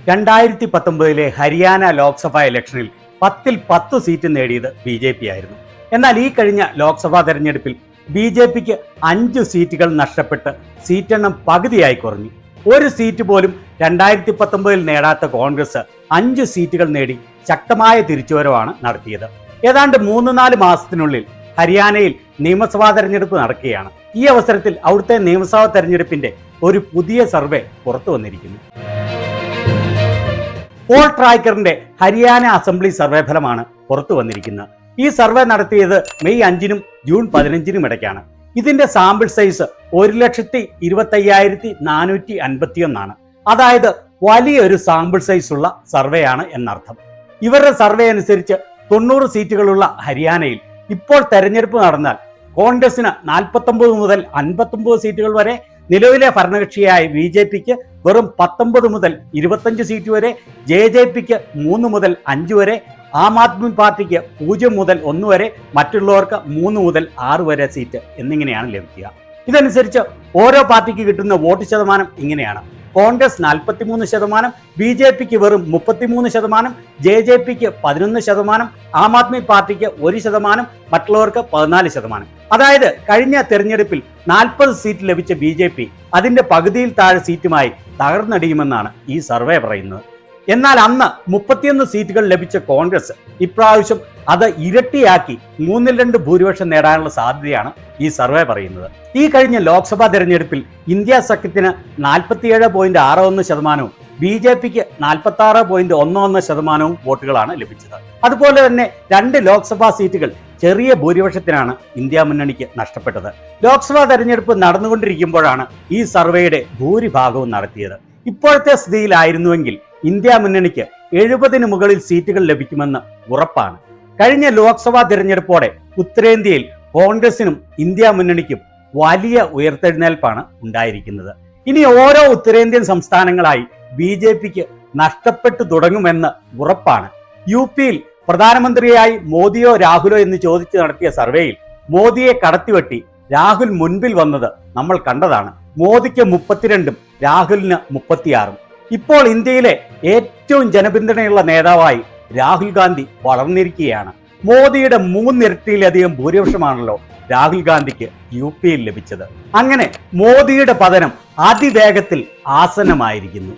2019 ഹരിയാന ലോക്സഭാ ഇലക്ഷനിൽ 10ൽ 10 സീറ്റ് നേടിയത് BJP ആയിരുന്നു. എന്നാൽ ഈ കഴിഞ്ഞ ലോക്സഭാ തെരഞ്ഞെടുപ്പിൽ BJPക്ക് 5 സീറ്റുകൾ നഷ്ടപ്പെട്ട് സീറ്റെണ്ണം പകുതിയായി കുറഞ്ഞു. ഒരു സീറ്റ് പോലും 2019 നേടാത്ത കോൺഗ്രസ് 5 സീറ്റുകൾ നേടി ശക്തമായ തിരിച്ചുവരവാണ് നടത്തിയത്. ഏതാണ്ട് 3-4 മാസത്തിനുള്ളിൽ ഹരിയാനയിൽ നിയമസഭാ തെരഞ്ഞെടുപ്പ് നടക്കുകയാണ്. ഈ അവസരത്തിൽ അവിടുത്തെ നിയമസഭാ തെരഞ്ഞെടുപ്പിന്റെ ഒരു പുതിയ സർവേ പുറത്തു വന്നിരിക്കുന്നു. പോൾ ട്രാക്കറിന്റെ ഹരിയാന അസംബ്ലി സർവേ ഫലമാണ് പുറത്തു വന്നിരിക്കുന്നത്. ഈ സർവേ നടത്തിയത് മെയ് 5-നും ജൂൺ 15-നും ഇടയ്ക്കാണ്. ഇതിന്റെ സാമ്പിൾ സൈസ് 1,25,451 അതായത് വലിയൊരു സാമ്പിൾ സൈസ് ഉള്ള സർവേയാണ് എന്നർത്ഥം. ഇവരുടെ സർവേ അനുസരിച്ച് 90 സീറ്റുകളുള്ള ഹരിയാനയിൽ ഇപ്പോൾ തെരഞ്ഞെടുപ്പ് നടന്നാൽ കോൺഗ്രസിന് 49 മുതൽ 59 സീറ്റുകൾ വരെ, നിലവിലെ ഭരണകക്ഷിയായ BJPക്ക് വെറും 19 മുതൽ 25 സീറ്റ് വരെ, JJPക്ക് 3 മുതൽ 5 വരെ, ആം ആദ്മി പാർട്ടിക്ക് 0 മുതൽ 1 വരെ, മറ്റുള്ളവർക്ക് 3 മുതൽ 6 വരെ സീറ്റ് എന്നിങ്ങനെയാണ് ലഭിക്കുക. ഇതനുസരിച്ച് ഓരോ പാർട്ടിക്ക് കിട്ടുന്ന വോട്ട് ശതമാനം ഇങ്ങനെയാണ്: കോൺഗ്രസ് 43%, BJPക്ക് വെറും 33%, JJPക്ക് 11%, ആം ആദ്മി പാർട്ടിക്ക് 1%, മറ്റുള്ളവർക്ക് 14%. അതായത് കഴിഞ്ഞ തെരഞ്ഞെടുപ്പിൽ 40 സീറ്റ് ലഭിച്ച BJP അതിന്റെ പകുതിയിൽ താഴെ സീറ്റുമായി തകർന്നടിയുമെന്നാണ് ഈ സർവേ പറയുന്നത്. എന്നാൽ അന്ന് 31 സീറ്റുകൾ ലഭിച്ച കോൺഗ്രസ് ഇപ്രാവശ്യം അത് ഇരട്ടിയാക്കി 3-2 ഭൂരിപക്ഷം നേടാനുള്ള സാധ്യതയാണ് ഈ സർവേ പറയുന്നത്. ഈ കഴിഞ്ഞ ലോക്സഭാ തെരഞ്ഞെടുപ്പിൽ ഇന്ത്യ സഖ്യത്തിന് 47.61%, BJPക്ക് 46.11% വോട്ടുകളാണ് ലഭിച്ചത്. അതുപോലെ തന്നെ 2 ലോക്സഭാ സീറ്റുകൾ ചെറിയ ഭൂരിപക്ഷത്തിനാണ് ഇന്ത്യ മുന്നണിക്ക് നഷ്ടപ്പെട്ടത്. ലോക്സഭാ തെരഞ്ഞെടുപ്പ് നടന്നുകൊണ്ടിരിക്കുമ്പോഴാണ് ഈ സർവേയുടെ ഭൂരിഭാഗവും നടത്തിയത്. ഇപ്പോഴത്തെ സ്ഥിതിയിലായിരുന്നുവെങ്കിൽ ഇന്ത്യ മുന്നണിക്ക് 70-ന് മുകളിൽ സീറ്റുകൾ ലഭിക്കുമെന്ന് ഉറപ്പാണ്. കഴിഞ്ഞ ലോക്സഭാ തിരഞ്ഞെടുപ്പോടെ ഉത്തരേന്ത്യയിൽ കോൺഗ്രസിനും ഇന്ത്യ മുന്നണിക്കും വലിയ ഉയർത്തെഴുന്നേൽപ്പാണ് ഉണ്ടായിരിക്കുന്നത്. ഇനി ഓരോ ഉത്തരേന്ത്യൻ സംസ്ഥാനങ്ങളായി BJPക്ക് നഷ്ടപ്പെട്ടു തുടങ്ങുമെന്ന് ഉറപ്പാണ്. UPയിൽ പ്രധാനമന്ത്രിയായി മോദിയോ രാഹുലോ എന്ന് ചോദിച്ച് നടത്തിയ സർവേയിൽ മോദിയെ കടത്തിവെട്ടി രാഹുൽ മുൻപിൽ വന്നത് നമ്മൾ കണ്ടതാണ്. മോദിക്ക് 32-ഉം രാഹുലിന് 36-ഉം. ഇപ്പോൾ ഇന്ത്യയിലെ ഏറ്റവും ജനപിന്തുണയുള്ള നേതാവായി രാഹുൽ ഗാന്ധി വളർന്നിരിക്കുകയാണ്. മോദിയുടെ 3 ഇരട്ടിയിലധികം ഭൂരിപക്ഷമാണല്ലോ രാഹുൽ ഗാന്ധിക്ക് UPയിൽ ലഭിച്ചത്. അങ്ങനെ മോദിയുടെ പതനം അതിവേഗത്തിൽ ആസന്നമായിരിക്കുന്നു.